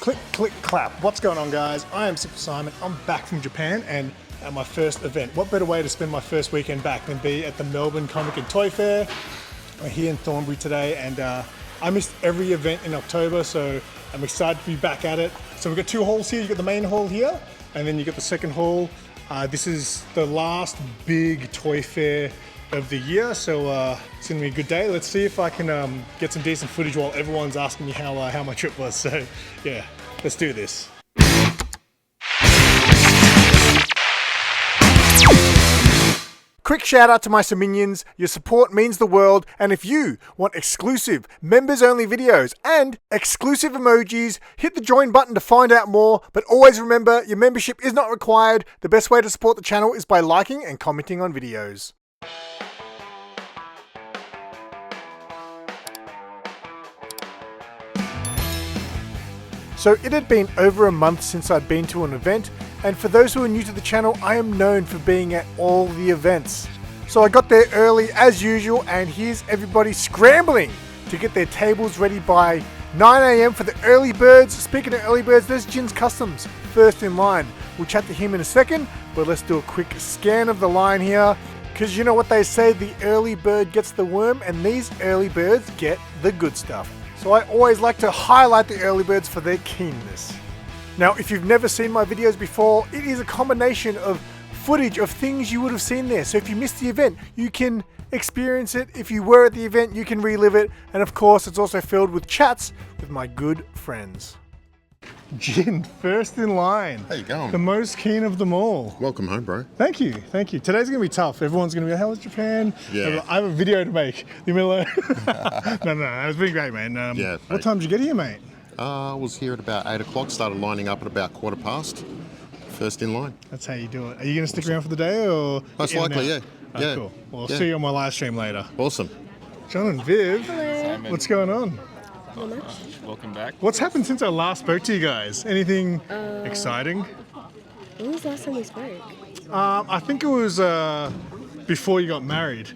Click, click, clap. What's going on, guys? I am SimpleSimon. I'm back from Japan and at my first event. What better way to spend my first weekend back than be at the Melbourne Comic and Toy Fair? We're here in Thornbury today, and I missed every event in October, so I'm excited to be back at it. So we've got two halls here. You've got the main hall here, and then you got the second hall. This is the last big toy fair of the year, so it's gonna be a good day. Let's see if I can get some decent footage while everyone's asking me how my trip was. So yeah, let's do this. Quick shout out to my Siminions. Your support means the world, and if you want exclusive members only videos and exclusive emojis, hit the join button to find out more. But always remember, your membership is not required. The best way to support the channel is by liking and commenting on videos. So it had been over a month since I'd been to an event, and for those who are new to the channel, I am known for being at all the events. So I got there early as usual, and here's everybody scrambling to get their tables ready by 9 AM for the early birds. Speaking of early birds, there's Jin's Customs, first in line. We'll chat to him in a second, but let's do a quick scan of the line here, because you know what they say, the early bird gets the worm, and these early birds get the good stuff. So I always like to highlight the early birds for their keenness. Now, if you've never seen my videos before, it is a combination of footage of things you would have seen there. So if you missed the event, you can experience it. If you were at the event, you can relive it. And of course, it's also filled with chats with my good friends. Jin, first in line. How you going? The most keen of them all. Welcome home, bro. Thank you, thank you. Today's gonna be tough. Everyone's gonna be, how was Japan? Yeah. I have a video to make. You mean like, no, it's been great, man. Yeah. What time did you get here, mate? I was here at about 8 o'clock, started lining up at about 1:15. First in line. That's how you do it. Are you gonna stick around for the day or? Most likely, yeah. Oh, Yeah. cool. Well, I'll Yeah. see you on my live stream later. Awesome. John and Viv, Hello. what's going on? Not much. Welcome back. What's happened since I last spoke to you guys? Anything exciting? When was the last time we spoke? I think it was before you got married.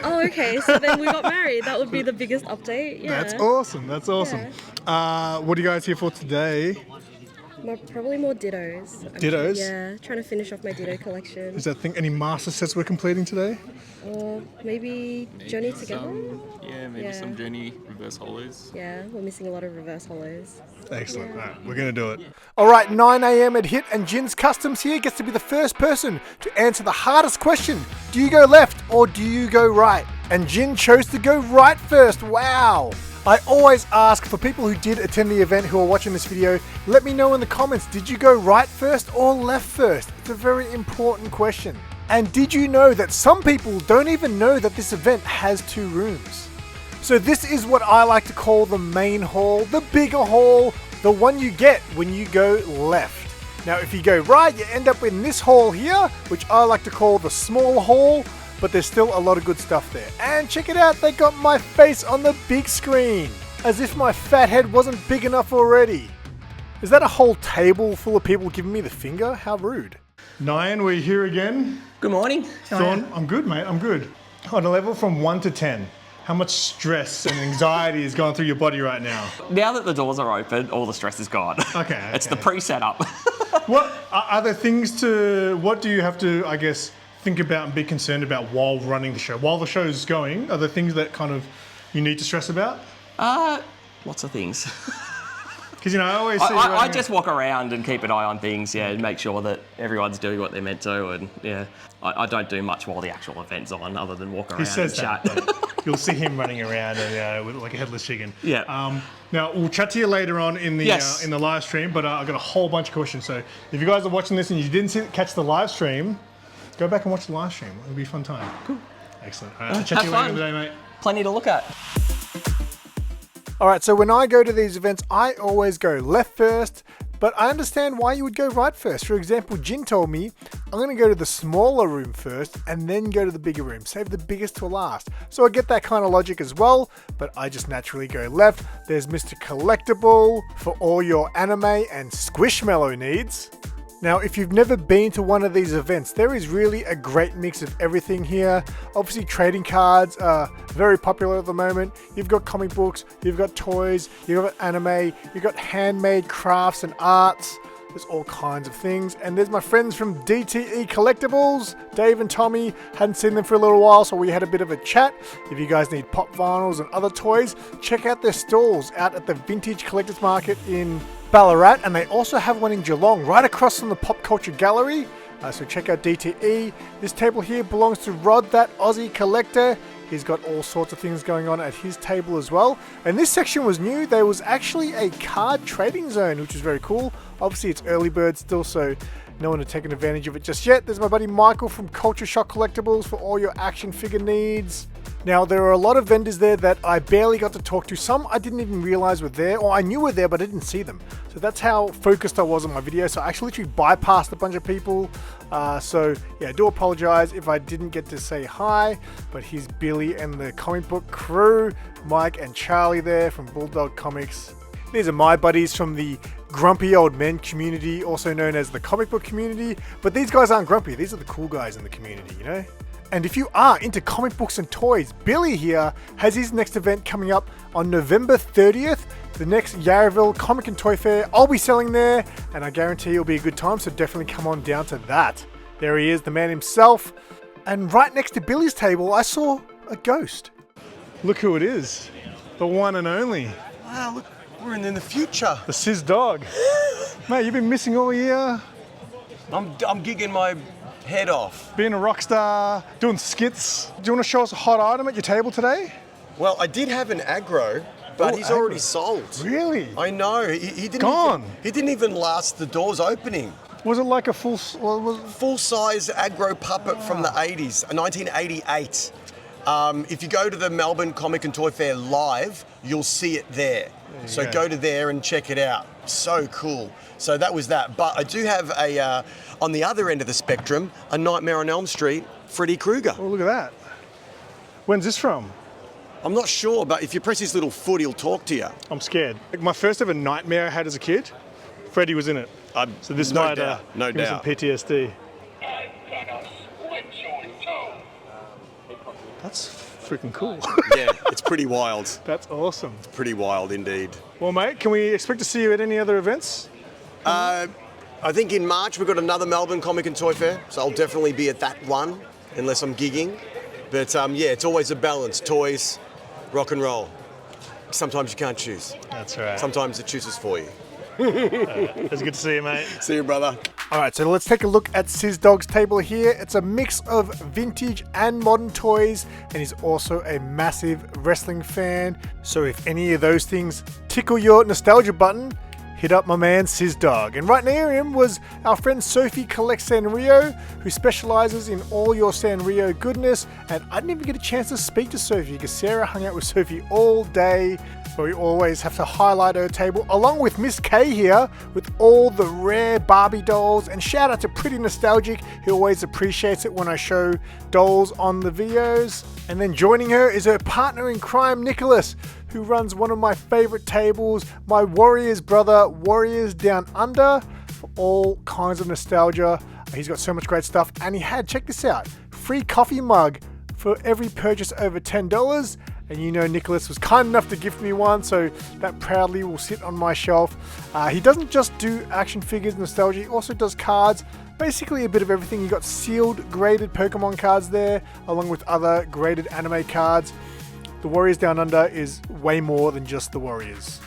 Oh, okay. So then we got married. That would be the biggest update. Yeah. That's awesome. That's awesome. What are you guys here for today? Probably more dittos. Dittos? Trying to finish off my ditto collection. Is that thing any master sets we're completing today? Or maybe Journey Together? Maybe some Journey reverse holos. Yeah, we're missing a lot of reverse holos. Excellent. All right, we're going to do it. All right, 9 AM had hit, and Jin's Customs here gets to be the first person to answer the hardest question. Do you go left or do you go right? And Jin chose to go right first. Wow. I always ask for people who did attend the event who are watching this video, let me know in the comments, did you go right first or left first? It's a very important question. And did you know that some people don't even know that this event has 2 rooms? So this is what I like to call the main hall, the bigger hall, the one you get when you go left. Now if you go right, you end up in this hall here, which I like to call the small hall, but there's still a lot of good stuff there. And check it out, they got my face on the big screen, as if my fat head wasn't big enough already. Is that a whole table full of people giving me the finger? How rude. Nyan, we're here again. Good morning. Thorn, I'm good, mate, I'm good. On a level from 1 to 10, how much stress and anxiety is going through your body right now? Now that the doors are open, all the stress is gone. Okay. It's the pre-setup. What are there things what do you have to, I guess, think about and be concerned about while running the show? While the show's going, are there things that kind of you need to stress about? Lots of things. Because, you know, I always see I just walk around and keep an eye on things, and make sure that everyone's doing what they're meant to, and I don't do much while the actual event's on, other than walk around He says and chat. that, but you'll see him running around and, with like a headless chicken. Yeah. Now, we'll chat to you later on in the in the live stream, but I've got a whole bunch of questions. So if you guys are watching this and you didn't catch the live stream, go back and watch the live stream. It'll be a fun time. Cool. Excellent. All right, I'll chat to you later today, mate. Plenty to look at. All right, so when I go to these events, I always go left first, but I understand why you would go right first. For example, Jin told me, I'm gonna go to the smaller room first and then go to the bigger room, save the biggest till last. So I get that kind of logic as well, but I just naturally go left. There's Mr. Collectible for all your anime and Squishmallow needs. Now, if you've never been to one of these events, there is really a great mix of everything here. Obviously, trading cards are very popular at the moment. You've got comic books, you've got toys, you've got anime, you've got handmade crafts and arts. There's all kinds of things. And there's my friends from DTE Collectibles, Dave and Tommy. Hadn't seen them for a little while, so we had a bit of a chat. If you guys need pop vinyls and other toys, check out their stalls out at the Vintage Collectors Market in Ballarat, and they also have one in Geelong, right across from the Pop Culture Gallery. So check out DTE. This table here belongs to Rod, that Aussie collector. He's got all sorts of things going on at his table as well. And this section was new. There was actually a card trading zone, which is very cool. Obviously, it's early bird still, so no one had taken advantage of it just yet. There's my buddy Michael from Culture Shock Collectibles for all your action figure needs. Now, there are a lot of vendors there that I barely got to talk to. Some I didn't even realize were there, or I knew were there, but I didn't see them. So that's how focused I was on my video. So I actually literally bypassed a bunch of people. So yeah, I do apologize if I didn't get to say hi, but here's Billy and the comic book crew, Mike and Charlie there from Bulldog Comics. These are my buddies from the Grumpy Old Men community, also known as the comic book community. But these guys aren't grumpy. These are the cool guys in the community, you know? And if you are into comic books and toys, Billy here has his next event coming up on November 30th, the next Yarraville Comic and Toy Fair. I'll be selling there, and I guarantee it'll be a good time, so definitely come on down to that. There he is, the man himself. And right next to Billy's table, I saw a ghost. Look who it is, the one and only. Wow, look, we're in the future. The Sizz Dog. Mate, you've been missing all year. I'm gigging my head off. Being a rock star, doing skits. Do you want to show us a hot item at your table today? Well, I did have an aggro, but he's already sold. Really? I know. He didn't. Gone. He didn't even last the doors opening. Was it like a full Full-size aggro puppet from the 80s, 1988. If you go to the Melbourne Comic and Toy Fair live, you'll see it there. So go to there and check it out. So cool. So that was that. But I do have a, on the other end of the spectrum, a Nightmare on Elm Street, Freddy Krueger. Oh, look at that. When's this from? I'm not sure, but if you press his little foot, he'll talk to you. I'm scared. Like my first ever nightmare I had as a kid, Freddy was in it. So this no might doubt, no give me some doubt. PTSD. That's freaking cool. Yeah, it's pretty wild. That's awesome. Pretty wild indeed. Well, mate, can we expect to see you at any other events? I think in March we've got another Melbourne Comic and Toy Fair, so I'll definitely be at that one, unless I'm gigging. But yeah, it's always a balance. Toys, rock and roll. Sometimes you can't choose. That's right. Sometimes it chooses for you. It's good to see you, mate. See you, brother. All right, so let's take a look at Sizz Dog's table here. It's a mix of vintage and modern toys, and he's also a massive wrestling fan. So if any of those things tickle your nostalgia button, hit up my man Sizz Dog. And right near him was our friend Sophie Collects Sanrio, who specializes in all your Sanrio goodness. And I didn't even get a chance to speak to Sophie because Sarah hung out with Sophie all day. But we always have to highlight her table, along with Miss K here with all the rare Barbie dolls. And shout out to Pretty Nostalgic, who always appreciates it when I show dolls on the videos. And then joining her is her partner in crime, Nicholas, who runs one of my favorite tables, my Warriors brother, Warriors Down Under, for all kinds of nostalgia. He's got so much great stuff, and he had, check this out, free coffee mug for every purchase over $10. And you know Nicholas was kind enough to gift me one, so that proudly will sit on my shelf. He doesn't just do action figures, nostalgia, he also does cards, basically a bit of everything. You got sealed, graded Pokemon cards there, along with other graded anime cards. The Warriors Down Under is way more than just the Warriors.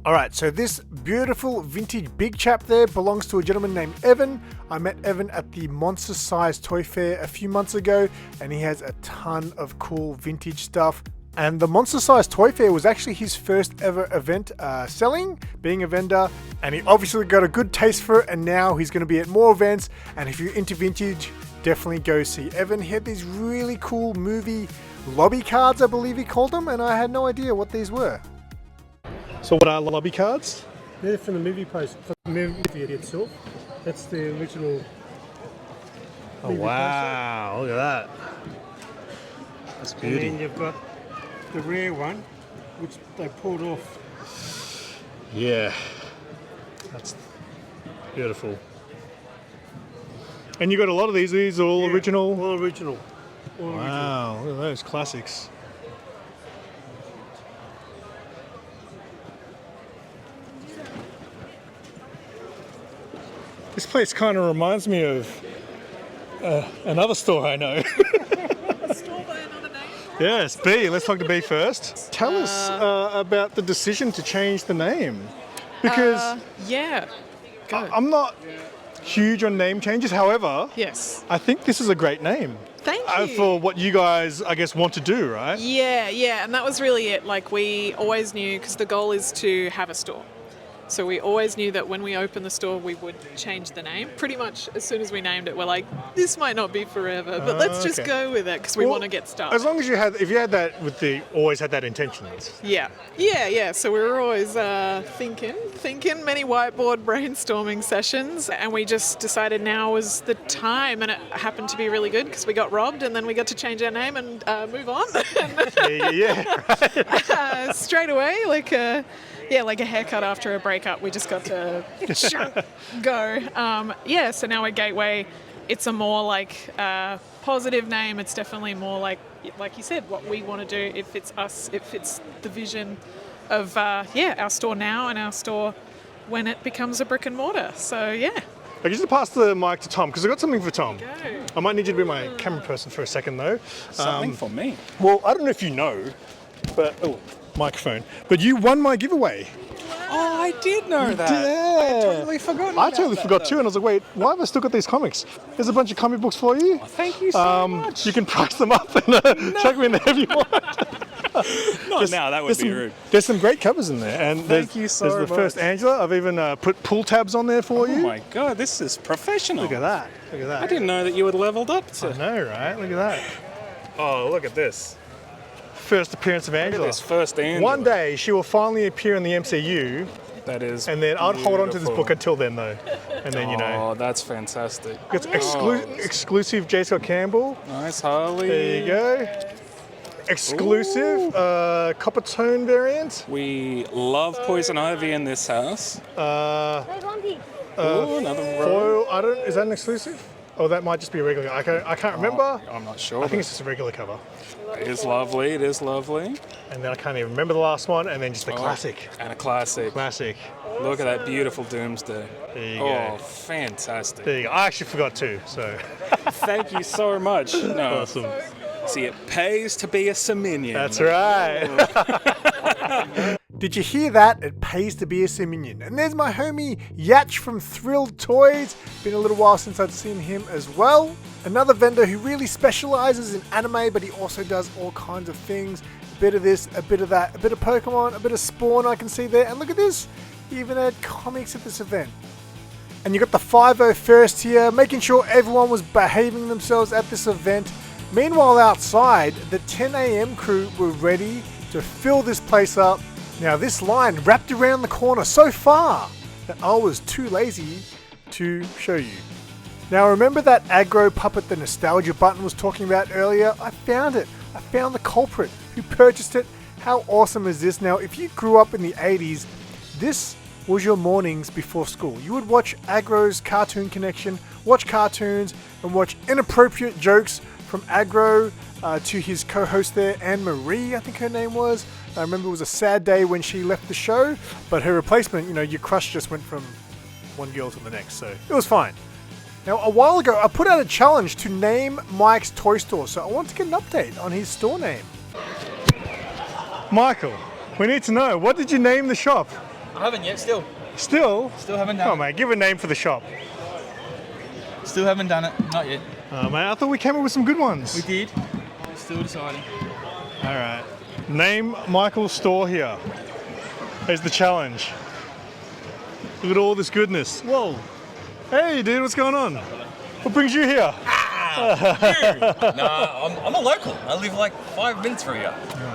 Alright, so this beautiful vintage big chap there belongs to a gentleman named Evan. I met Evan at the Monster Size Toy Fair a few months ago, and he has a ton of cool vintage stuff. And the Monster Size Toy Fair was actually his first ever event selling, being a vendor, and he obviously got a good taste for it, and now he's going to be at more events. And if you're into vintage, definitely go see Evan. He had these really cool movie lobby cards, I believe he called them, and I had no idea what these were. So what are lobby cards? They're from the movie poster, for the movie itself. That's the original Oh, wow. Look at that. That's And beauty. then you've got the rear one, which they pulled off. Yeah. That's beautiful. And you got a lot of these. These are all original. All original. All original. Wow, look at those classics. This place kind of reminds me of another store I know. A store by another name? Yes, B. Let's talk to B first. Tell us about the decision to change the name. Because Yeah. Go. I'm not huge on name changes. However, Yes. I think this is a great name. Thank you. For what you guys, I guess, want to do, right? Yeah, and that was really it. Like, we always knew, because the goal is to have a store. So we always knew that when we opened the store, we would change the name. Pretty much as soon as we named it, we're like, this might not be forever, but let's just okay. go with it because we Well, want to get started. As long as if you had that always had that intention. Yeah. So we were always thinking, many whiteboard brainstorming sessions, and we just decided now was the time, and it happened to be really good because we got robbed, and then we got to change our name and move on. Yeah. Straight away, like a haircut after a breakup. We just got to go. So now at Gateway, it's a more like positive name. It's definitely more like you said, what we want to do. It fits us. It fits the vision of our store now and our store when it becomes a brick and mortar. So yeah. I just pass the mic to Tom because I got something for Tom. Go. I might need you to be my camera person for a second though. Something for me. Well, I don't know if you know, but microphone. But you won my giveaway. Oh, I did know that. Yeah. I totally forgot. I totally forgot too, and I was like, wait, why have I still got these comics? There's a bunch of comic books for you. Thank you so much. You can price them up and chuck them in there if you want. Not now, that would be rude. There's some great covers in there, and Thank you so there's the first much. Angela. I've even put pull tabs on there for Oh you. my god, this is professional. Look at that! Look at that! I didn't know that you had leveled up I to. know, right? Look at that! Oh, look at this. First appearance of Look at Angela. this first Angela. One day she will finally appear in the MCU, That is. and then I'd hold on to this beautiful. book until then, though. And then Oh, that's fantastic. it's exclusive. J. Scott Campbell. Nice, Harley. There you go. Exclusive copper tone variant. We love Poison Ivy in this house. Uh, Ooh, another row. foil. Is that an exclusive? Oh, that might just be a regular. I can't remember. I'm not sure. I think it's just a regular cover. It is lovely. It is lovely. And then I can't even remember the last one. And then just the classic. And a classic. Classic. Look at that beautiful Doomsday. There you Oh, go. fantastic. There you go. I actually forgot too. So Thank you so much. No. awesome. See, it pays to be a Siminian. That's right. Did you hear that? It pays to be a Siminian. And there's my homie Yatch from Thrilled Toys. Been a little while since I'd seen him as well. Another vendor who really specializes in anime, but he also does all kinds of things. A bit of this, a bit of that, a bit of Pokemon, a bit of Spawn I can see there. And look at this, he even had comics at this event. And you got the 501st here, making sure everyone was behaving themselves at this event. Meanwhile outside, the 10 a.m. crew were ready to fill this place up. Now this line wrapped around the corner so far that I was too lazy to show you. Now remember that aggro puppet the Nostalgia Button was talking about earlier? I found it. I found the culprit who purchased it. How awesome is this? Now if you grew up in the 80s, this was your mornings before school. You would watch Aggro's Cartoon Connection, watch cartoons and watch inappropriate jokes from Aggro to his co-host there, Anne-Marie, I think her name was. I remember it was a sad day when she left the show, but her replacement, your crush just went from one girl to the next, so it was fine. Now, a while ago, I put out a challenge to name Mike's toy store, so I want to get an update on his store name. Michael, we need to know, what did you name the shop? I haven't yet, still. Still? Still haven't done Oh, it. mate, give a name for the shop. Still haven't done it, not yet. Oh, mate, I thought we came up with some good ones. We did. Still deciding. All right. Name Michael's store here. There's the challenge. Look at all this goodness. Whoa. Hey, dude, what's going on? What brings you here? Nah, I'm a local. I live like 5 minutes from here.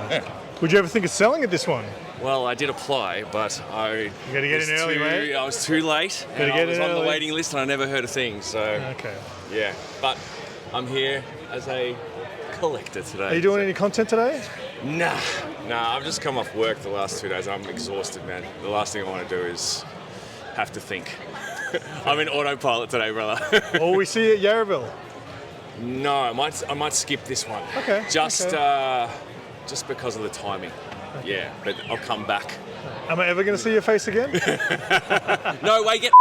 Yeah. Would you ever think of selling at this one? Well, I did apply, but You gotta get in early, mate. I was too late, and I get was in on the early. waiting list, and I never heard a thing. So Okay. yeah, but I'm here as a collector today. Are you doing any content today? Nah. I've just come off work the last 2 days. I'm exhausted, man. The last thing I want to do is have to think. I'm in autopilot today, brother. All we see at Yarraville. No, I might skip this one. Okay. Just because of the timing. Yeah, but I'll come back. Am I ever going to see your face again? No way, get.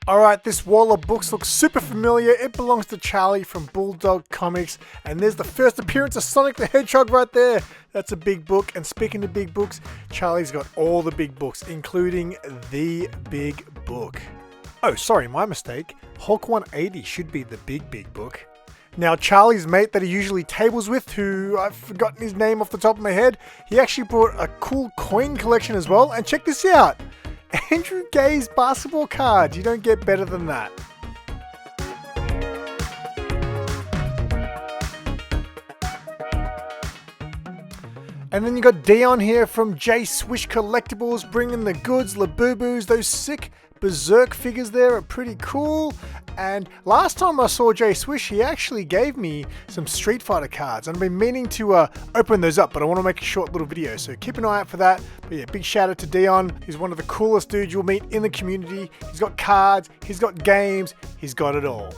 Alright, this wall of books looks super familiar. It belongs to Charlie from Bulldog Comics. And there's the first appearance of Sonic the Hedgehog right there. That's a big book. And speaking of big books, Charlie's got all the big books, including the big book. Oh, sorry, my mistake. Hulk 180 should be the big book. Now, Charlie's mate that he usually tables with, who I've forgotten his name off the top of my head, he actually brought a cool coin collection as well. And check this out. Andrew Gay's basketball cards. You don't get better than that. And then you got Dion here from J Swish Collectibles, bringing the goods, Labubu's, those sick Berserk figures there are pretty cool. And last time I saw J Swish, he actually gave me some Street Fighter cards. I've been meaning to open those up, but I want to make a short little video, so keep an eye out for that. But yeah, big shout out to Dion. He's one of the coolest dudes you'll meet in the community. He's got cards, he's got games, he's got it all.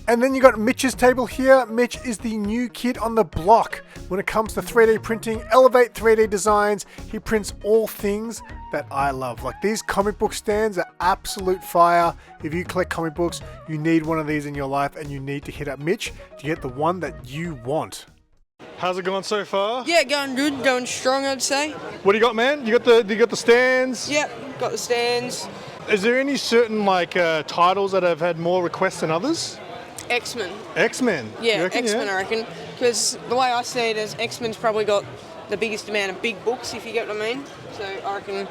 And then you got Mitch's table here. Mitch is the new kid on the block when it comes to 3D printing, Elevate 3D designs. He prints all things that I love. Like these comic book stands are absolute fire. If you collect comic books, you need one of these in your life, and you need to hit up Mitch to get the one that you want. How's it going so far? Yeah, going good, going strong, I'd say. What do you got, man? You got the stands? Yep, got the stands. Is there any certain titles that have had more requests than others? X-Men. X-Men? Yeah, X-Men, I reckon. Because the way I see it is X-Men's probably got the biggest amount of big books, if you get what I mean. So I reckon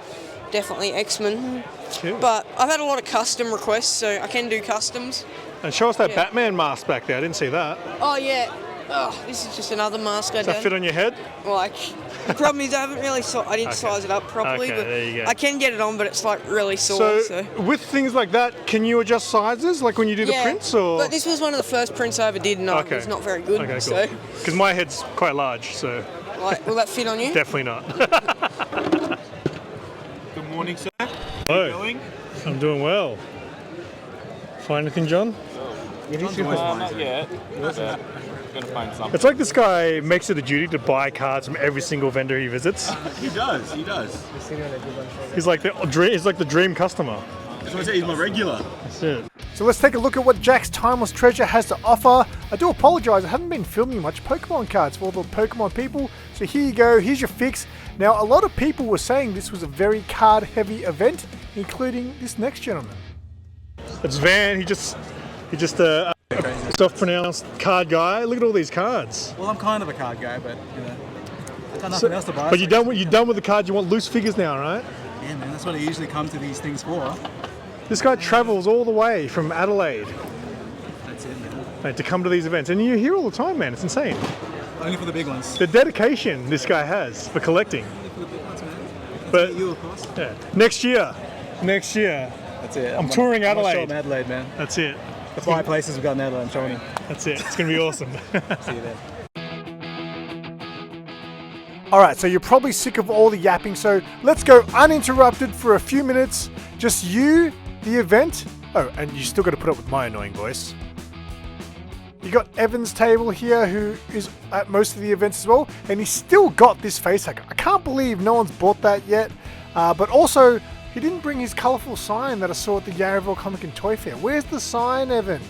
definitely X-Men. Cool. But I've had a lot of custom requests, so I can do customs. And show us that Batman mask back there. I didn't see that. Oh, yeah. Oh, this is just another mask I did. Does that fit on your head? Like, the problem is I haven't really I didn't size it up properly, but there you go. I can get it on, but it's like really sore. So with things like that, can you adjust sizes like when you do the prints? Or? But this was one of the first prints I ever did, and it was not very good. Okay, cool. So, because my head's quite large, so. like, will that fit on you? Definitely not. Good morning, sir. Hello. How are you going? I'm doing well. Find anything, John? Not yet. Gonna find something. It's like this guy makes it a duty to buy cards from every single vendor he visits. He does. He's like the dream customer. That's what I say, he's my regular. That's it. So let's take a look at what Jack's Timeless Treasure has to offer. I do apologise, I haven't been filming much Pokemon cards for all the Pokemon people. So here you go, here's your fix. Now, a lot of people were saying this was a very card-heavy event, including this next gentleman. It's Van, he just self-pronounced card guy. Look at all these cards. Well, I'm kind of a card guy, but I've got nothing else to buy. But you're done with the cards. You want loose figures now, right? Yeah, man. That's what I usually come to these things for. This guy travels all the way from Adelaide. That's it, man. Mate, to come to these events, and you're here all the time, man. It's insane. Only for the big ones. The dedication this guy has for collecting. Only for the big ones, man. But you, of course. Yeah, next year. That's it. I'm touring Adelaide. I'm Adelaide, man. That's it. The 5 places we've got in Adelaide, I'm showing you. That's it. It's going to be awesome. See you there. Alright, so you're probably sick of all the yapping, so let's go uninterrupted for a few minutes. Just you, the event. Oh, and you still got to put up with my annoying voice. You got Evan's table here, who is at most of the events as well, and he's still got this face hacker. I can't believe no one's bought that yet. But also, he didn't bring his colourful sign that I saw at the Yarraville Comic and Toy Fair. Where's the sign, Evan?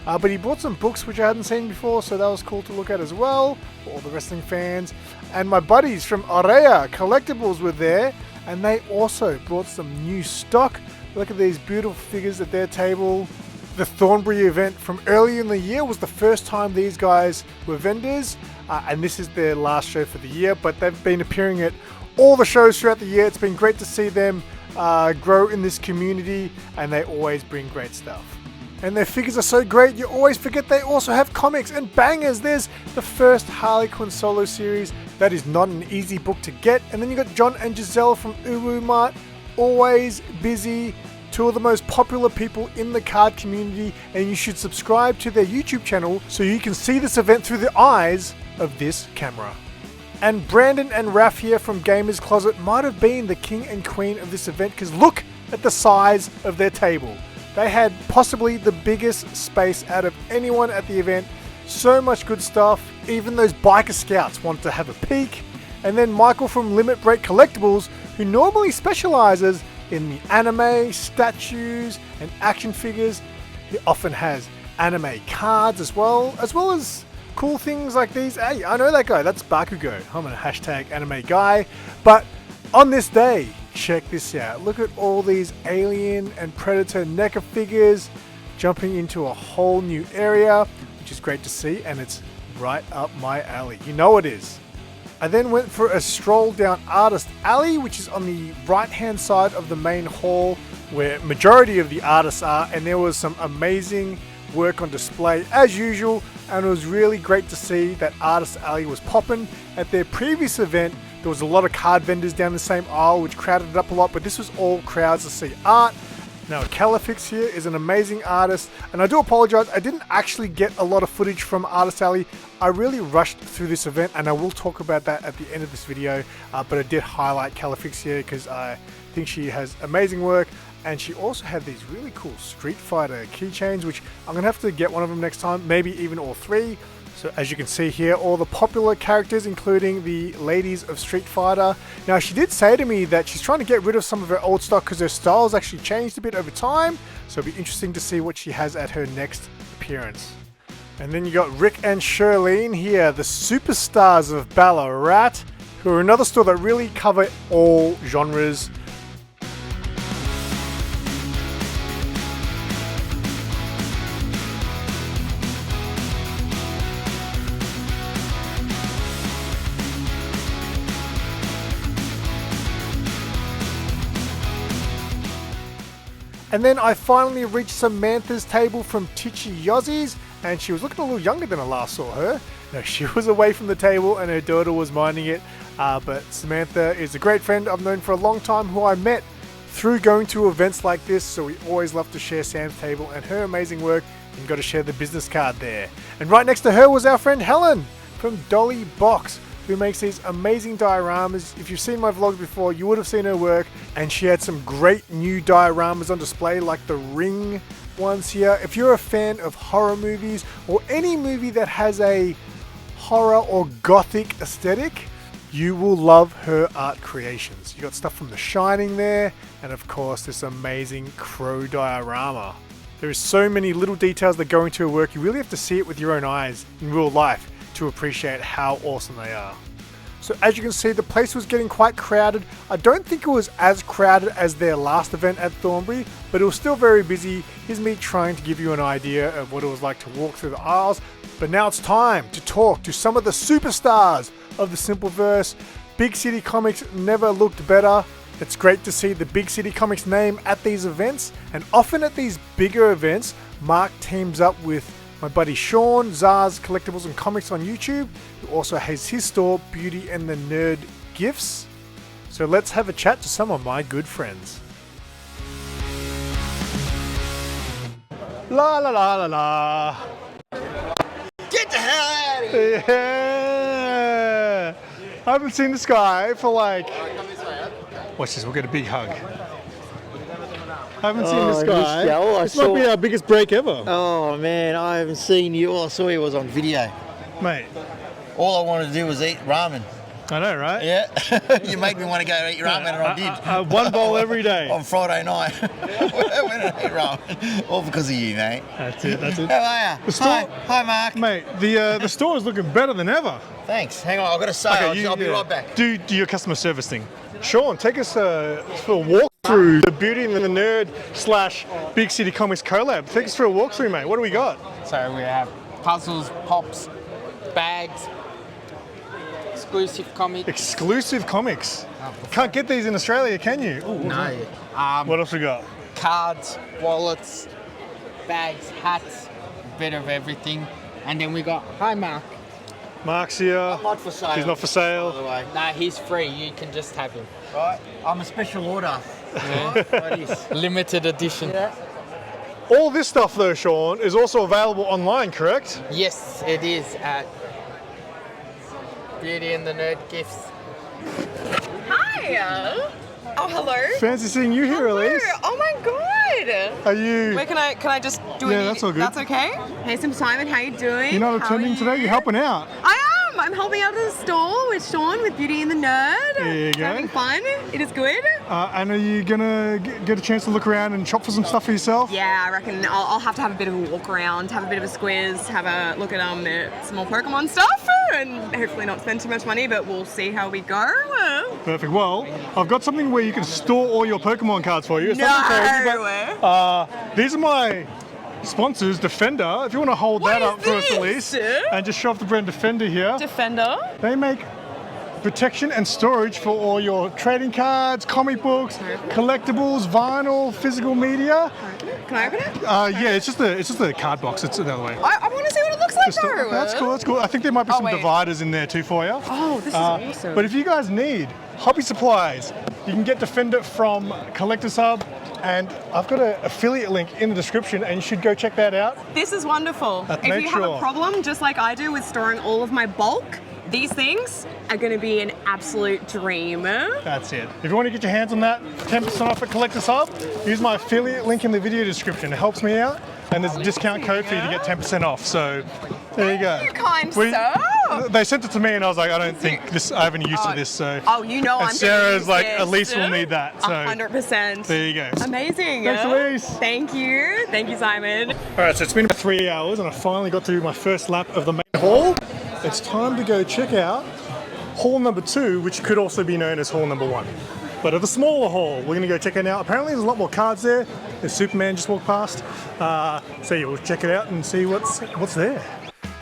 But he brought some books which I hadn't seen before, so that was cool to look at as well, for all the wrestling fans. And my buddies from Aurea Collectibles were there, and they also brought some new stock. Look at these beautiful figures at their table. The Thornbury event from earlier in the year was the first time these guys were vendors, and this is their last show for the year, but they've been appearing at all the shows throughout the year. It's been great to see them grow in this community, and they always bring great stuff. And their figures are so great, you always forget they also have comics and bangers. There's the first Harley Quinn solo series. That is not an easy book to get. And then you got John and Giselle from Uwu Mart, always busy. Two of the most popular people in the card community, and you should subscribe to their YouTube channel so you can see this event through the eyes of this camera. And Brandon and Raph here from Gamers Closet might have been the king and queen of this event, because look at the size of their table. They had possibly the biggest space out of anyone at the event. So much good stuff. Even those biker scouts wanted to have a peek. And then Michael from Limit Break Collectibles, who normally specializes in the anime, statues, and action figures. He often has anime cards as well as cool things like these. Hey, I know that guy, that's Bakugo. I'm a hashtag anime guy. But on this day, check this out. Look at all these Alien and Predator NECA figures jumping into a whole new area, which is great to see, and it's right up my alley. You know it is. I then went for a stroll down Artist Alley, which is on the right-hand side of the main hall, where majority of the artists are, and there was some amazing work on display as usual, and it was really great to see that Artist Alley was popping. At their previous event, there was a lot of card vendors down the same aisle, which crowded it up a lot, but this was all crowds to see art. Now, Califix here is an amazing artist, and I do apologize, I didn't actually get a lot of footage from Artist Alley. I really rushed through this event, and I will talk about that at the end of this video, but I did highlight Califix here because I think she has amazing work, and she also had these really cool Street Fighter keychains, which I'm going to have to get one of them next time, maybe even all three. So as you can see here, all the popular characters, including the ladies of Street Fighter. Now, she did say to me that she's trying to get rid of some of her old stock because her style's actually changed a bit over time. So it'll be interesting to see what she has at her next appearance. And then you got Rick and Shirlene here, the superstars of Ballarat, who are another store that really cover all genres. And then I finally reached Samantha's table from Titchy Yozzie's, and she was looking a little younger than I last saw her. Now, she was away from the table and her daughter was minding it, but Samantha is a great friend I've known for a long time, who I met through going to events like this, so we always love to share Sam's table and her amazing work, and got to share the business card there. And right next to her was our friend Helen from Dolly Box, who makes these amazing dioramas. If you've seen my vlogs before, you would have seen her work, and she had some great new dioramas on display, like the Ring ones here. If you're a fan of horror movies or any movie that has a horror or gothic aesthetic, you will love her art creations. You got stuff from The Shining there, and of course this amazing Crow diorama. There is so many little details that go into her work, you really have to see it with your own eyes in real life to appreciate how awesome they are. So as you can see, the place was getting quite crowded. I don't think it was as crowded as their last event at Thornbury, but it was still very busy. Here's me trying to give you an idea of what it was like to walk through the aisles. But now it's time to talk to some of the superstars of the Simpleverse. Big City Comics never looked better. It's great to see the Big City Comics name at these events, and often at these bigger events, Mark teams up with my buddy Sean, Zars Collectibles and Comics on YouTube, who also has his store, Beauty and the Nerd Gifts. So let's have a chat to some of my good friends. La la la la la. Get the hell out of here! Yeah! I haven't seen this guy for like... Watch this, we'll get a big hug. I haven't seen this guy. This might be our biggest break ever. Oh man, I haven't seen you. All I saw you was on video. Mate. All I wanted to do was eat ramen. I know, right? Yeah. You made me want to go eat ramen, and I did. One bowl every day. On Friday night. I went and ate ramen. All because of you, mate. That's it, that's it. How are you? The store, Hi, Mark. Mate, the store is looking better than ever. Thanks. Hang on, I've got to say, I'll be right back. Do your customer service thing. Sean, take us for a walk through the Beauty and the Nerd / Big City Comics collab. Take us for a walkthrough, mate. What do we got? So we have puzzles, pops, bags, exclusive comics. Exclusive comics. Can't get these in Australia, can you? Ooh, no. What else we got? Cards, wallets, bags, hats, bit of everything. And then we got, hi Mark. Mark's here. Not for sale. He's not for sale. Nah, he's free. You can just have him. Right? I'm a special order. Limited edition. Yeah. All this stuff though, Sean, is also available online, correct? Yes, it is at Beauty and the Nerd Gifts. Hi. Oh, hello. Fancy seeing you here, Elise. Oh my god. Are you? Wait, can I just do Yeah, that's all good. That's okay. Hey, SimpleSimon, how you doing? You're not attending today. You're helping out. I am. I'm helping out at the store with Sean with Beauty and the Nerd. There you go. Having fun. It is good. And are you gonna get a chance to look around and shop for some stuff for yourself? Yeah, I reckon I'll have to have a bit of a walk around, have a bit of a squiz, have a look at some more Pokemon stuff, and hopefully not spend too much money, but we'll see how we go. Perfect. Well, I've got something where you can store all your Pokemon cards for you. It's nothing crazy, but these are my sponsors, Defender. If you want to hold that up for us, Elise, and just show off the brand Defender here. Defender. They make protection and storage for all your trading cards, comic books, collectibles, vinyl, physical media. Can I open it? Yeah, it's just the card box. It's the other way. I want to see what it looks like though. That's cool. That's cool. I think there might be some dividers in there too for you. Oh, this is awesome. But if you guys need hobby supplies, you can get Defender from Collector's Hub. And I've got an affiliate link in the description, and you should go check that out. This is wonderful. If you have a problem, just like I do with storing all of my bulk, these things are going to be an absolute dream. That's it. If you want to get your hands on that, 10% off at Collector's Hub, use my affiliate link in the video description. It helps me out, and there's a discount code for you to get 10% off. So there you go. Thank you, kind sir. They sent it to me, and I was like, I don't think this. I have any use for this. So. Oh, you know, and I'm. Sarah's like, Elise will need that. So 100%. There you go. Amazing. Thanks, Elise. Thank you. Thank you, Simon. All right, so it's been about 3 hours, and I finally got through my first lap of the main hall. It's time to go check out hall number 2, which could also be known as hall number 1. But at the smaller hall, we're going to go check it out. Apparently there's a lot more cards there. There's Superman just walked past. So yeah, we'll check it out and see what's there.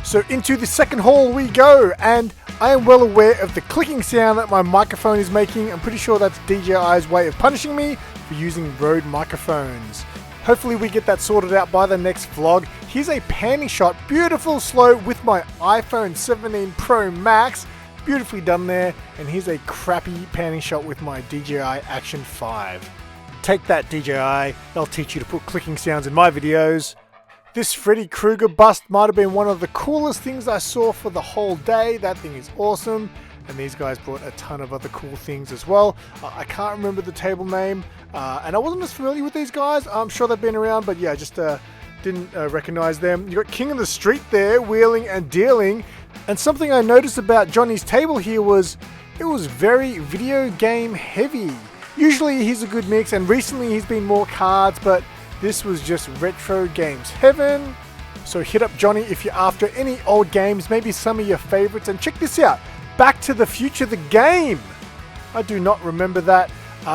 So into the second hall we go, and I am well aware of the clicking sound that my microphone is making. I'm pretty sure that's DJI's way of punishing me for using Rode microphones. Hopefully we get that sorted out by the next vlog. Here's a panning shot, beautiful slow with my iPhone 17 Pro Max. Beautifully done there. And here's a crappy panning shot with my DJI Action 5. Take that, DJI. They'll teach you to put clicking sounds in my videos. This Freddy Krueger bust might have been one of the coolest things I saw for the whole day. That thing is awesome. And these guys brought a ton of other cool things as well. I can't remember the table name. And I wasn't as familiar with these guys. I'm sure they've been around, but yeah, I just didn't recognize them. You got King of the Street there, wheeling and dealing. And something I noticed about Johnny's table here was it was very video game heavy. Usually he's a good mix, and recently he's been more cards, but this was just retro games heaven. So hit up Johnny if you're after any old games, maybe some of your favorites. And check this out, Back to the Future the game. I do not remember that.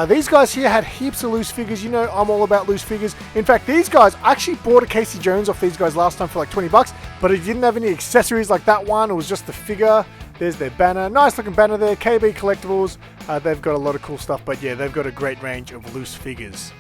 These guys here had heaps of loose figures. You know I'm all about loose figures. In fact, these guys, I actually bought a Casey Jones off these guys last time for like 20 bucks, but it didn't have any accessories like that one. It was just the figure. There's their banner. Nice looking banner there. KB Collectibles. They've got a lot of cool stuff, but yeah, they've got a great range of loose figures.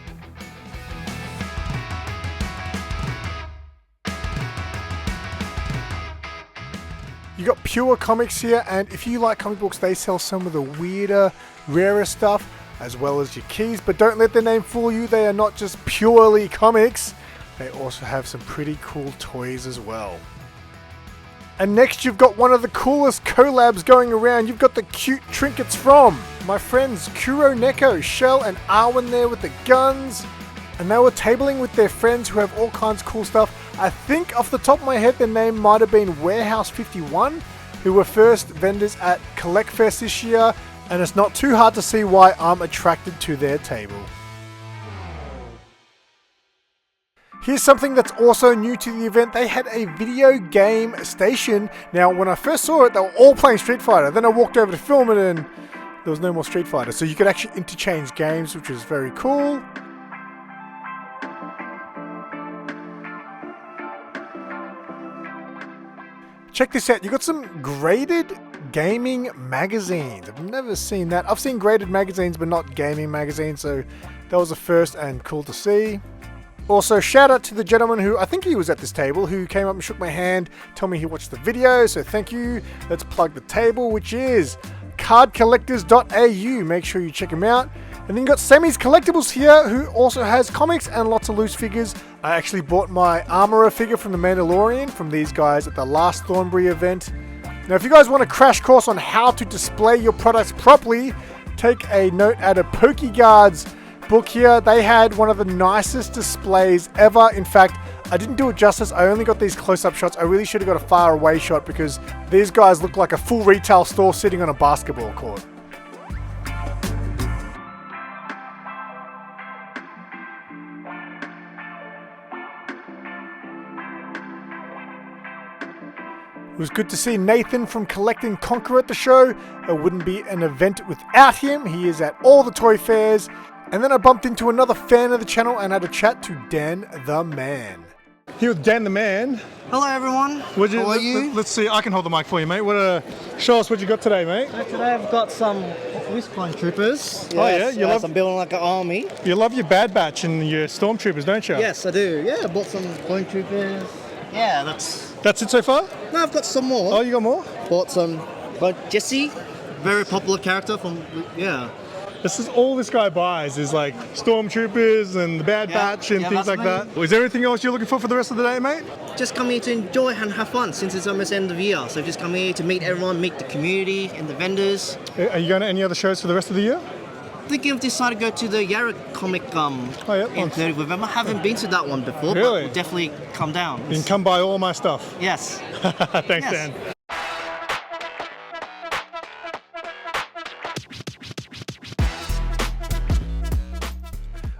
You got Pure Comics here, and if you like comic books, they sell some of the weirder, rarer stuff, as well as your keys. But don't let their name fool you, they are not just purely comics. They also have some pretty cool toys as well. And next you've got one of the coolest collabs going around. You've got the cute trinkets from my friends Kuro Neko, Shell and Arwen there with the guns. And they were tabling with their friends who have all kinds of cool stuff. I think off the top of my head their name might have been Warehouse 51, who were first vendors at Collect Fest this year, and it's not too hard to see why I'm attracted to their table. Here's something that's also new to the event. They had a video game station. Now when I first saw it, they were all playing Street Fighter. Then I walked over to film it and there was no more Street Fighter. So you could actually interchange games, which was very cool. Check this out, you got some graded gaming magazines. I've never seen that. I've seen graded magazines but not gaming magazines, so that was a first and cool to see. Also, shout out to the gentleman who, I think he was at this table, who came up and shook my hand, told me he watched the video, so thank you. Let's plug the table, which is cardcollectors.au. Make sure you check him out. And then you got Sammy's Collectibles here, who also has comics and lots of loose figures. I actually bought my Armorer figure from The Mandalorian from these guys at the last Thornbury event. Now, if you guys want a crash course on how to display your products properly, take a note out of PokeGuard's book here. They had one of the nicest displays ever. In fact, I didn't do it justice. I only got these close-up shots. I really should have got a far away shot because these guys look like a full retail store sitting on a basketball court. It was good to see Nathan from Collect and Conquer at the show. It wouldn't be an event without him. He is at all the toy fairs. And then I bumped into another fan of the channel and had a chat to Dan the Man. Here with Dan the Man. Hello everyone. How are you? Let's see. I can hold the mic for you, mate. Show us what you got today, mate. Today I've got some Whiskline Troopers. Oh yeah, I'm building like an army. You love your Bad Batch and your Stormtroopers, don't you? Yes, I do. Yeah, I bought some Clone Troopers. Yeah, That's it so far? No, I've got some more. Oh, you got more? Bought some Jesse, very popular character from This is all this guy buys is like Stormtroopers and the Bad Batch and things like that. Is there anything else you're looking for the rest of the day, mate? Just come here to enjoy and have fun since it's almost end of the year. So just come here to meet everyone, meet the community and the vendors. Are you going to any other shows for the rest of the year? I think I've decided to go to the Yarra comic in 30th of November. I haven't been to that one before, but we'll definitely come down. You can come buy all my stuff. Yes. Thanks, Dan.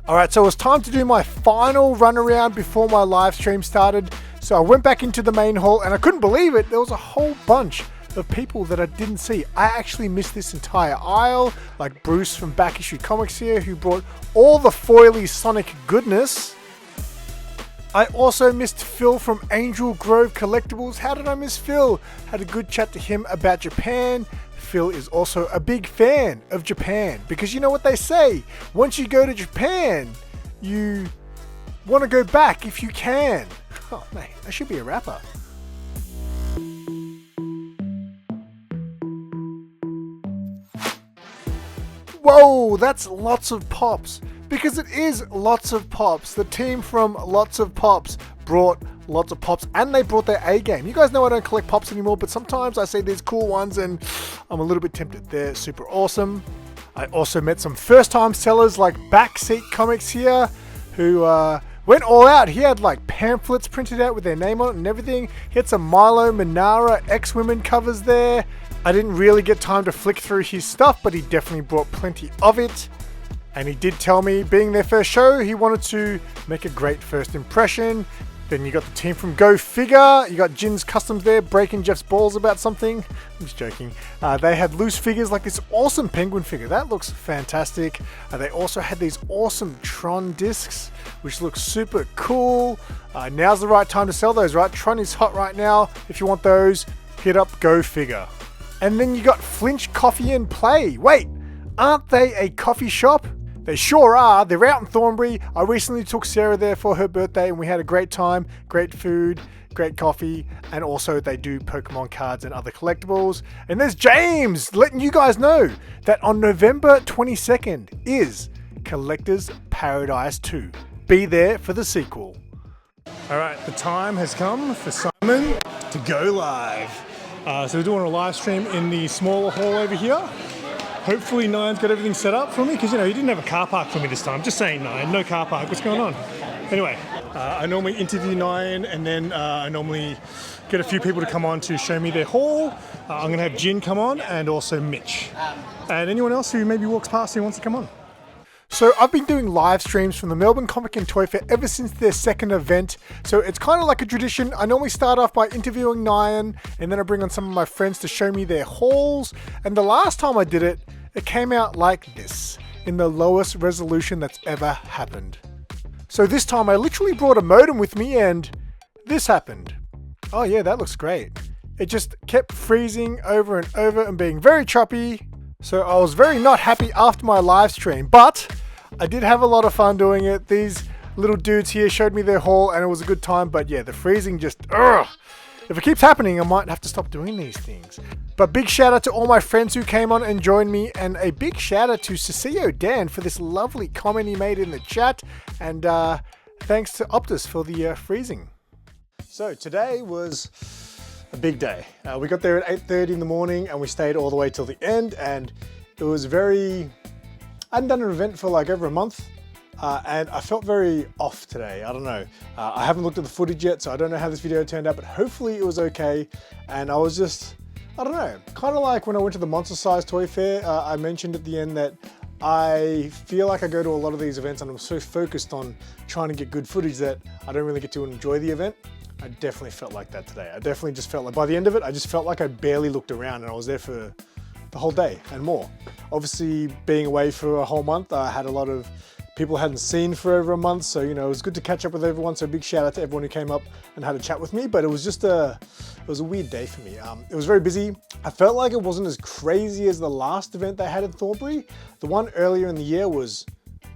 Alright, so it was time to do my final run around before my live stream started. So I went back into the main hall and I couldn't believe it. There was a whole bunch of people that I didn't see. I actually missed this entire aisle, like Bruce from Back Issue Comics here, who brought all the foily Sonic goodness. I also missed Phil from Angel Grove Collectibles. How did I miss Phil? Had a good chat to him about Japan. Phil is also a big fan of Japan because you know what they say, once you go to Japan, you want to go back if you can. Oh mate, I should be a rapper. Whoa, that's lots of pops. Because it is lots of pops. The team from Lots of Pops brought lots of pops and they brought their A game. You guys know I don't collect pops anymore, but sometimes I see these cool ones and I'm a little bit tempted. They're super awesome. I also met some first time sellers like Backseat Comics here who went all out. He had like pamphlets printed out with their name on it and everything. He had some Milo Manara X-Women covers there. I didn't really get time to flick through his stuff, but he definitely brought plenty of it. And he did tell me, being their first show, he wanted to make a great first impression. Then you got the team from Go Figure. You got Jin's Customs there, breaking Jeff's balls about something. I'm just joking. They had loose figures like this awesome penguin figure. That looks fantastic. They also had these awesome Tron discs, which look super cool. Now's the right time to sell those, right? Tron is hot right now. If you want those, hit up Go Figure. And then you got Flinch Coffee and Play. Wait, aren't they a coffee shop? They sure are. They're out in Thornbury. I recently took Sarah there for her birthday and we had a great time. Great food, great coffee, and also they do Pokemon cards and other collectibles. And there's James letting you guys know that on November 22nd is Collector's Paradise 2. Be there for the sequel. Alright, the time has come for Simon to go live. So we're doing a live stream in the smaller hall over here. Hopefully Nine's got everything set up for me because, you know, he didn't have a car park for me this time. Just saying, Nine, no car park. What's going on? Anyway, I normally interview Nine and then I normally get a few people to come on to show me their haul. I'm going to have Jin come on and also Mitch. And anyone else who maybe walks past who wants to come on. So I've been doing live streams from the Melbourne Comic and Toy Fair ever since their second event. So it's kind of like a tradition. I normally start off by interviewing Nyan and then I bring on some of my friends to show me their hauls. And the last time I did it, it came out like this, in the lowest resolution that's ever happened. So this time I literally brought a modem with me and this happened. Oh yeah, that looks great. It just kept freezing over and over and being very choppy. So I was very not happy after my live stream, but I did have a lot of fun doing it. These little dudes here showed me their haul and it was a good time, but yeah, the freezing just, ugh. If it keeps happening, I might have to stop doing these things. But big shout out to all my friends who came on and joined me, and a big shout out to Cecilio Dan for this lovely comment he made in the chat, and thanks to Optus for the freezing. So today was a big day. We got there at 8:30 in the morning and we stayed all the way till the end, and it was I hadn't done an event for like over a month. And I felt very off today. I don't know. I haven't looked at the footage yet, so I don't know how this video turned out, but hopefully it was okay. And I was just, I don't know, kind of like when I went to the Monster Size Toy Fair, I mentioned at the end that I feel like I go to a lot of these events and I'm so focused on trying to get good footage that I don't really get to enjoy the event. I definitely felt like that today. I definitely just felt like, by the end of it, I just felt like I barely looked around and I was there for the whole day and more. Obviously, being away for a whole month, I had a lot of people I hadn't seen for over a month, so you know, it was good to catch up with everyone. So big shout out to everyone who came up and had a chat with me, but it was just it was a weird day for me. It was very busy. I felt like it wasn't as crazy as the last event they had in Thornbury. The one earlier in the year was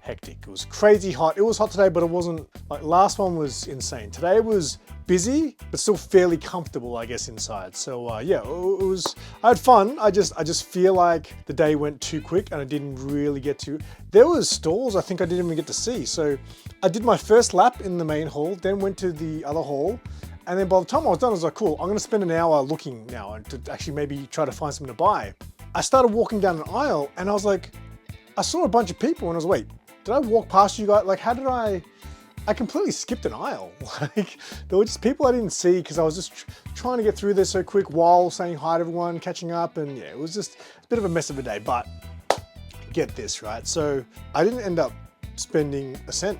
hectic. It was crazy hot. It was hot today, but it wasn't like last one was insane. Today was busy, but still fairly comfortable, I guess, inside. So yeah, I had fun. I just feel like the day went too quick and I didn't really get to, there was stalls I think I didn't even get to see. So I did my first lap in the main hall, then went to the other hall. And then by the time I was done, I was like, cool, I'm gonna spend an hour looking now and to actually maybe try to find something to buy. I started walking down an aisle and I was like, I saw a bunch of people and I was, wait, did I walk past you guys? Like, how did I completely skipped an aisle. Like, there were just people I didn't see because I was just trying to get through this so quick while saying hi to everyone, catching up, and yeah, it was just a bit of a mess of a day, but get this, right? So I didn't end up spending a cent,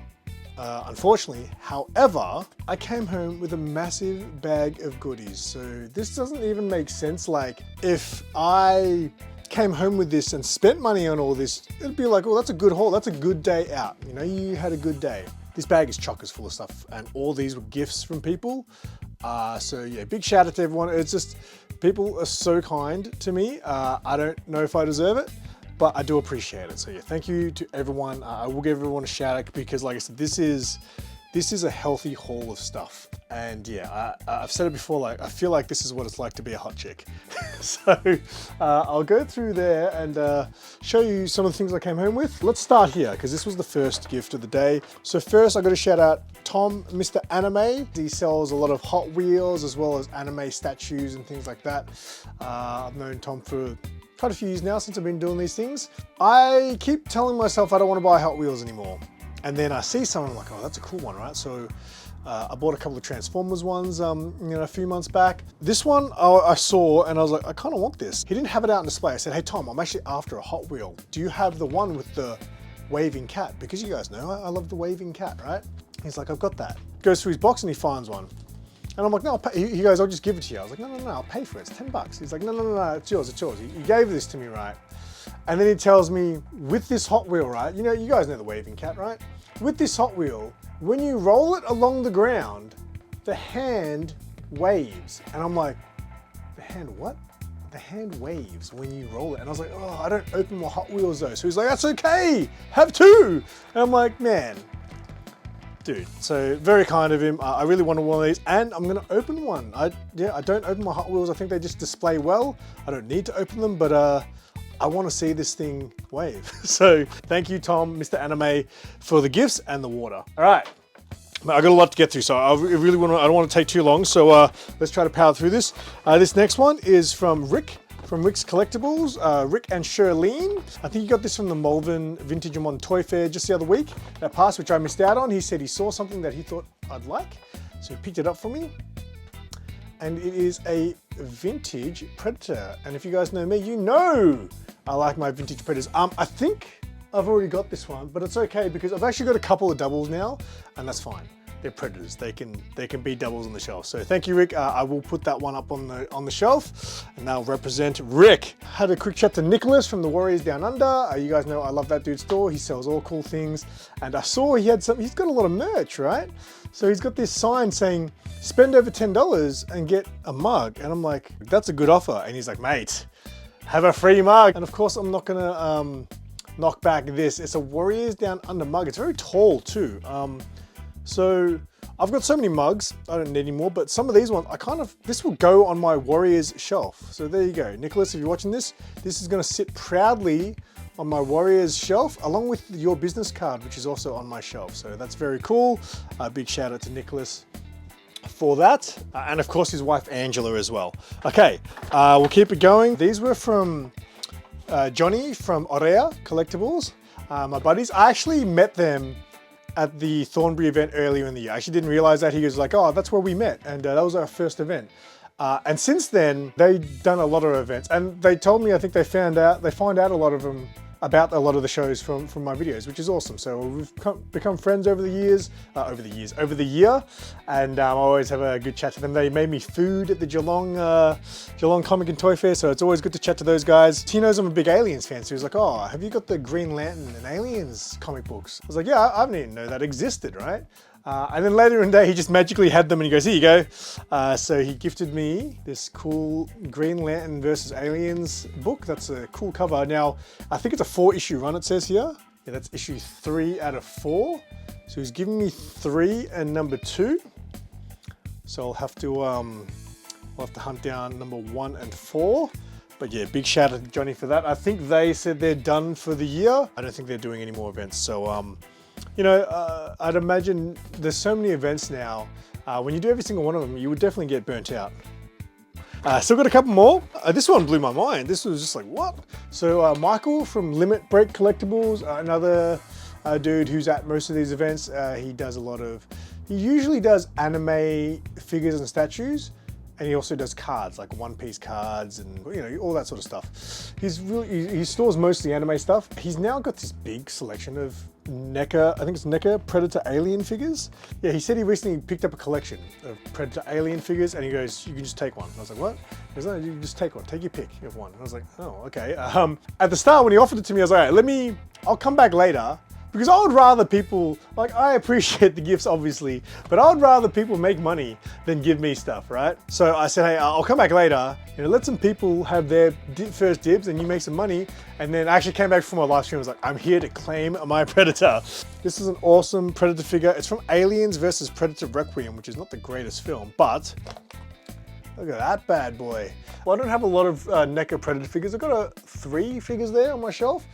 unfortunately. However, I came home with a massive bag of goodies. So this doesn't even make sense. Like, if I came home with this and spent money on all this, it'd be like, oh, that's a good haul. That's a good day out. You know, you had a good day. This bag is chockers full of stuff, and all these were gifts from people. So yeah, big shout out to everyone. It's just, people are so kind to me. I don't know if I deserve it, but I do appreciate it. So yeah, thank you to everyone. I will give everyone a shout out because, like I said, this is a healthy haul of stuff. And yeah, I've said it before, like, I feel like this is what it's like to be a hot chick. So I'll go through there and show you some of the things I came home with. Let's start here, because this was the first gift of the day. So first I got to shout out Tom, Mr. Anime. He sells a lot of Hot Wheels as well as anime statues and things like that. I've known Tom for quite a few years now since I've been doing these things. I keep telling myself I don't want to buy Hot Wheels anymore. And then I see someone, I'm like, oh, that's a cool one, right? So I bought a couple of Transformers ones, you know, a few months back. This one I saw and I was like, I kind of want this. He didn't have it out on display. I said, hey Tom, I'm actually after a Hot Wheel. Do you have the one with the waving cat? Because you guys know I love the waving cat, right? He's like, I've got that. Goes through his box and he finds one. And I'm like, no, I'll pay. He goes, I'll just give it to you. I was like, no, I'll pay for it. It's $10. He's like, no, it's yours. He gave this to me, right? And then he tells me, with this Hot Wheel, right? You know, you guys know the waving cat, right? With this Hot Wheel, when you roll it along the ground, the hand waves. And I'm like, the hand what? The hand waves when you roll it. And I was like, oh, I don't open my Hot Wheels though. So he's like, that's okay, have two. And I'm like, man, dude. So very kind of him. I really wanted one of these and I'm gonna open one. I don't open my Hot Wheels. I think they just display well. I don't need to open them, but I want to see this thing wave. So thank you, Tom, Mr. Anime, for the gifts and the water. All right, I got a lot to get through, so I don't want to take too long. So let's try to power through this. This next one is from Rick, from Rick's Collectibles, Rick and Shirlene. I think he got this from the Melbourne Vintage and Modern Toy Fair just the other week that passed, which I missed out on. He said he saw something that he thought I'd like, so he picked it up for me. And it is a vintage Predator. And if you guys know me, you know I like my vintage Predators. I think I've already got this one, but it's okay because I've actually got a couple of doubles now, and that's fine. They're Predators. They can be doubles on the shelf. So thank you, Rick. I will put that one up on the shelf, and that'll represent Rick. Had a quick chat to Nicholas from the Warriors Down Under. You guys know I love that dude's store. He sells all cool things, and I saw he had some. He's got a lot of merch, right? So he's got this sign saying, spend over $10 and get a mug. And I'm like, that's a good offer. And he's like, mate, have a free mug. And of course, I'm not gonna knock back this. It's a Warriors Down Under mug. It's very tall too. So I've got so many mugs, I don't need any more, but some of these ones, this will go on my Warriors shelf. So there you go. Nicholas, if you're watching this is gonna sit proudly on my Warriors shelf, along with your business card, which is also on my shelf. So that's very cool. A big shout out to Nicholas for that. And of course his wife, Angela, as well. Okay, we'll keep it going. These were from Johnny from Aurea Collectibles, my buddies. I actually met them at the Thornbury event earlier in the year. I actually didn't realize that. He was like, oh, that's where we met. And that was our first event. And since then, they've done a lot of events. And they told me, I think they find out a lot of them about a lot of the shows from my videos, which is awesome. So we've become friends over the year, and I always have a good chat to them. They made me food at the Geelong Comic and Toy Fair, so it's always good to chat to those guys. He knows I'm a big Aliens fan, so he was like, oh, have you got the Green Lantern and Aliens comic books? I was like, yeah, I didn't even know that existed, right? And then later in the day, he just magically had them and he goes, here you go. So he gifted me this cool Green Lantern versus Aliens book. That's a cool cover. Now, I think it's a 4-issue run, it says here. Yeah, that's issue 3 out of 4. So he's giving me 3 and number 2. So we'll have to hunt down number 1 and 4. But yeah, big shout out to Johnny for that. I think they said they're done for the year. I don't think they're doing any more events. So, you know, I'd imagine there's so many events now. When you do every single one of them, you would definitely get burnt out. Still got a couple more. This one blew my mind. This was just like, what? So Michael from Limit Break Collectibles, another dude who's at most of these events. He usually does anime figures and statues. And he also does cards, like one-piece cards and, you know, all that sort of stuff. He stores mostly anime stuff. He's now got this big selection of NECA, I think it's NECA Predator Alien figures. Yeah, he said he recently picked up a collection of Predator Alien figures and he goes, you can just take one. I was like, what? He goes, no, you can just take one, take your pick of one. And I was like, oh, okay. At the start when he offered it to me, I was like, all right, I'll come back later. Because I would rather people, like, I appreciate the gifts obviously, but I would rather people make money than give me stuff, right? So I said, hey, I'll come back later, you know, let some people have their first dibs and you make some money. And then I actually came back from my live stream and was like, I'm here to claim my Predator. This is an awesome Predator figure. It's from Aliens versus Predator Requiem, which is not the greatest film, but look at that bad boy. Well, I don't have a lot of NECA Predator figures. I've got 3 figures there on my shelf.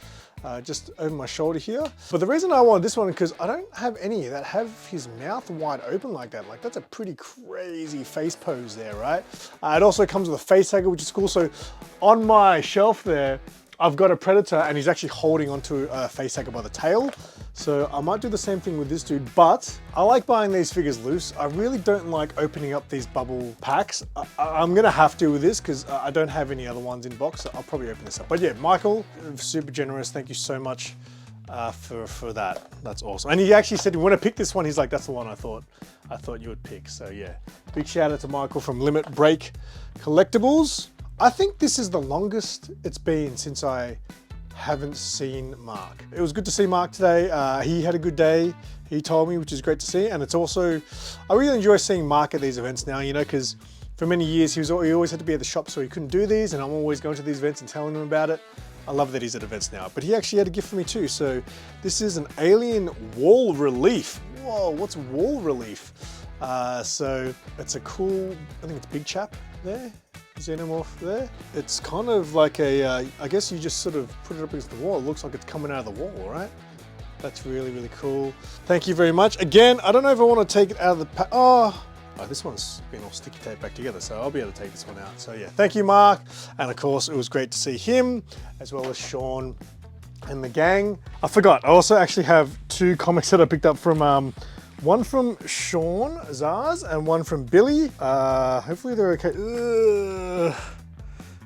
Just over my shoulder here. But the reason I wanted this one is because I don't have any that have his mouth wide open like that. Like, that's a pretty crazy face pose there, right? It also comes with a face hugger, which is cool. So on my shelf there, I've got a Predator and he's actually holding onto a face hugger by the tail. So I might do the same thing with this dude, but I like buying these figures loose. I really don't like opening up these bubble packs. I'm gonna have to with this because I don't have any other ones in box, so I'll probably open this up. But yeah, Michael, super generous. Thank you so much for that. That's awesome. And he actually said, when I picked this one, he's like, that's the one I thought you would pick. So yeah, big shout out to Michael from Limit Break Collectibles. I think this is the longest it's been since I haven't seen Mark. It was good to see Mark today. He had a good day, he told me, which is great to see. And it's also, I really enjoy seeing Mark at these events now, you know, because for many years he always had to be at the shop, so he couldn't do these, and I'm always going to these events and telling him about it. I love that he's at events now, but he actually had a gift for me too. So this is an alien wall relief. Whoa, what's wall relief? So it's a cool, I think it's Big Chap there. Xenomorph there. It's kind of like a, I guess you just sort of put it up against the wall. It looks like it's coming out of the wall, right? That's really, really cool. Thank you very much. Again, I don't know if I want to take it out of the pack. Oh, this one's been all sticky taped back together, so I'll be able to take this one out. So yeah, thank you, Mark. And of course, it was great to see him, as well as Sean and the gang. I forgot, I also actually have 2 comics that I picked up from one from Sean Zaz and one from Billy. Hopefully they're okay.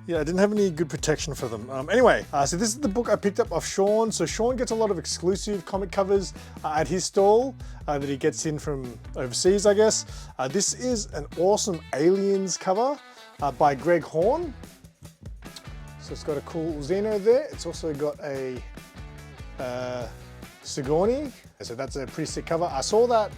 Yeah, I didn't have any good protection for them. Anyway, so this is the book I picked up off Sean. So Sean gets a lot of exclusive comic covers at his stall that he gets in from overseas, I guess. This is an awesome Aliens cover by Greg Horn. So it's got a cool Xeno there. It's also got a Sigourney. So that's a pretty sick cover. I saw that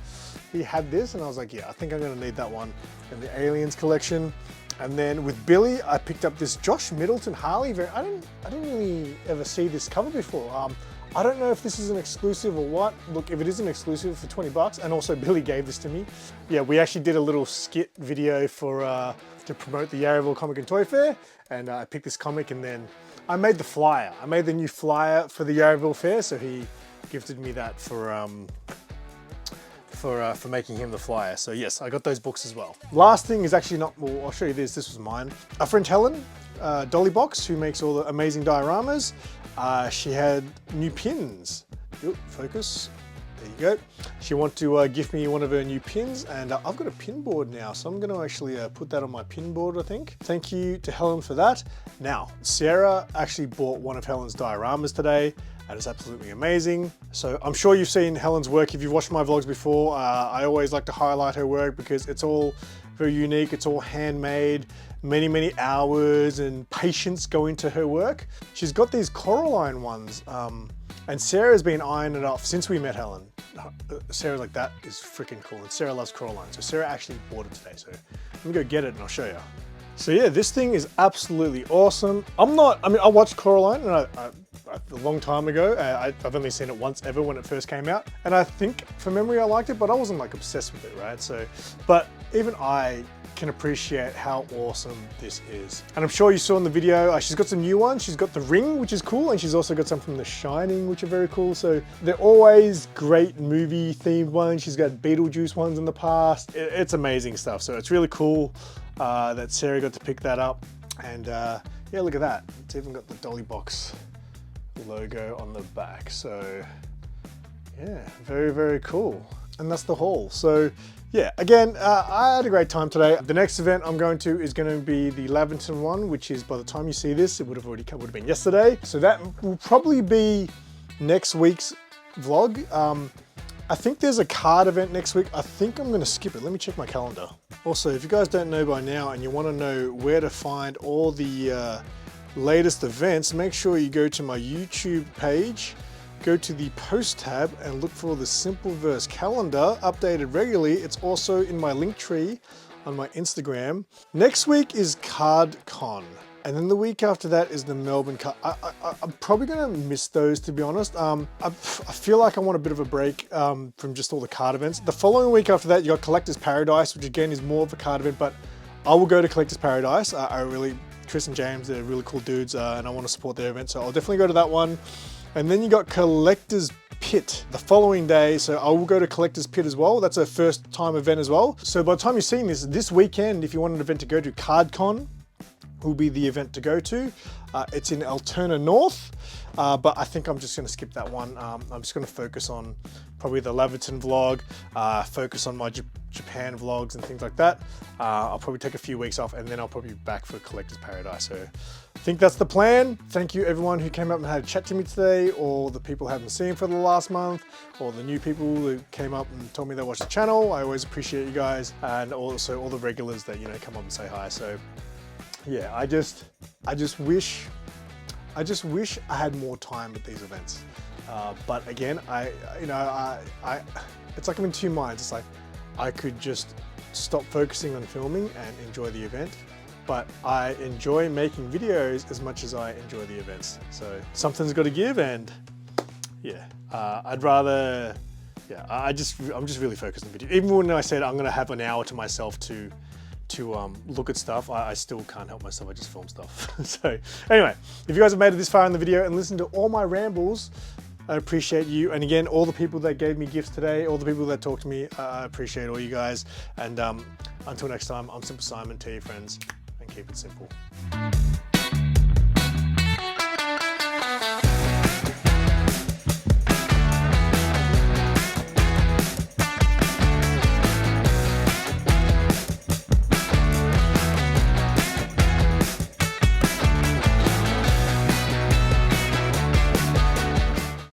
he had this and I was like, yeah, I think I'm gonna need that one in the Aliens collection. And then with Billy, I picked up this Josh Middleton Harley. I didn't really ever see this cover before. I don't know if this is an exclusive or what. Look, if it is an exclusive for 20 bucks, and also Billy gave this to me. Yeah, we actually did a little skit video for to promote the Yarraville Comic and Toy Fair, and I picked this comic, and then I made the flyer. I made the new flyer for the Yarraville Fair, so he gifted me that for making him the flyer. So yes, I got those books as well. Last thing is actually not, well, I'll show you this. This was mine. Our friend Helen, Dolly Box, who makes all the amazing dioramas. She had new pins. Oop, focus. There you go. She wanted to gift me one of her new pins, and I've got a pin board now, so I'm going to actually put that on my pin board, I think. Thank you to Helen for that. Now, Sarah actually bought one of Helen's dioramas today, and it's absolutely amazing. So I'm sure you've seen Helen's work. If you've watched my vlogs before, I always like to highlight her work because it's all very unique. It's all handmade. Many hours and patience go into her work. She's got these Coraline ones, and Sarah's been eyeing it up since we met Helen. Sarah's like, that is freaking cool, and Sarah loves Coraline. So Sarah actually bought it today, so let me go get it and I'll show you. So yeah, this thing is absolutely awesome. I watched Coraline and a long time ago. I've only seen it once ever when it first came out. And I think from memory I liked it, but I wasn't like obsessed with it, right? So, but even I can appreciate how awesome this is. And I'm sure you saw in the video, she's got some new ones. She's got the Ring, which is cool. And she's also got some from The Shining, which are very cool. So they're always great movie themed ones. She's got Beetlejuice ones in the past. It's amazing stuff. So it's really cool that Sarah got to pick that up. And yeah, look at that. It's even got the Dolly Box logo on the back. So yeah, very cool. And that's the haul. So yeah, again, I had a great time today. The next event I'm going to is going to be the Laverton one, which is, by the time you see this, it would have been yesterday. So that will probably be next week's vlog. I think there's a card event next week. I think I'm going to skip it. Let me check my calendar. Also, if you guys don't know by now and you want to know where to find all the latest events, make sure you go to my YouTube page, go to the post tab and look for the SimpleVerse calendar, updated regularly. It's also in my link tree on my Instagram. Next week is CardCon, and then the week after that is the Melbourne Card. I'm probably gonna miss those, to be honest. I feel like I want a bit of a break from just all the card events. The following week after that, you got Collector's Paradise, which again is more of a card event, but I will go to Collector's Paradise. Chris and James, they're really cool dudes, and I want to support their event, so I'll definitely go to that one. And then you got Collector's Pit the following day, so I will go to Collector's Pit as well. That's a first time event as well. So by the time you're seeing this weekend, if you want an event to go to, CardCon will be the event to go to. It's in Alterna North, but I think I'm just going to skip that one. I'm just going to focus on probably the Laverton vlog, focus on my Japan vlogs and things like that. I'll probably take a few weeks off, and then I'll probably be back for Collector's Paradise. So I think that's the plan. Thank you everyone who came up and had a chat to me today, or the people I haven't seen for the last month, or the new people who came up and told me they watched the channel. I always appreciate you guys, and also all the regulars that, you know, come up and say hi. So yeah, I just wish I had more time at these events. But again, it's like I'm in two minds. It's like I could just stop focusing on filming and enjoy the event, but I enjoy making videos as much as I enjoy the events. So something's got to give, and yeah, I'm just really focused on video. Even when I said I'm going to have an hour to myself to look at stuff, I still can't help myself. I just film stuff. So anyway, if you guys have made it this far in the video and listened to all my rambles, I appreciate you. And again, all the people that gave me gifts today, all the people that talked to me, I appreciate all you guys. And until next time, I'm SimpleSimon. Tell your friends and keep it simple.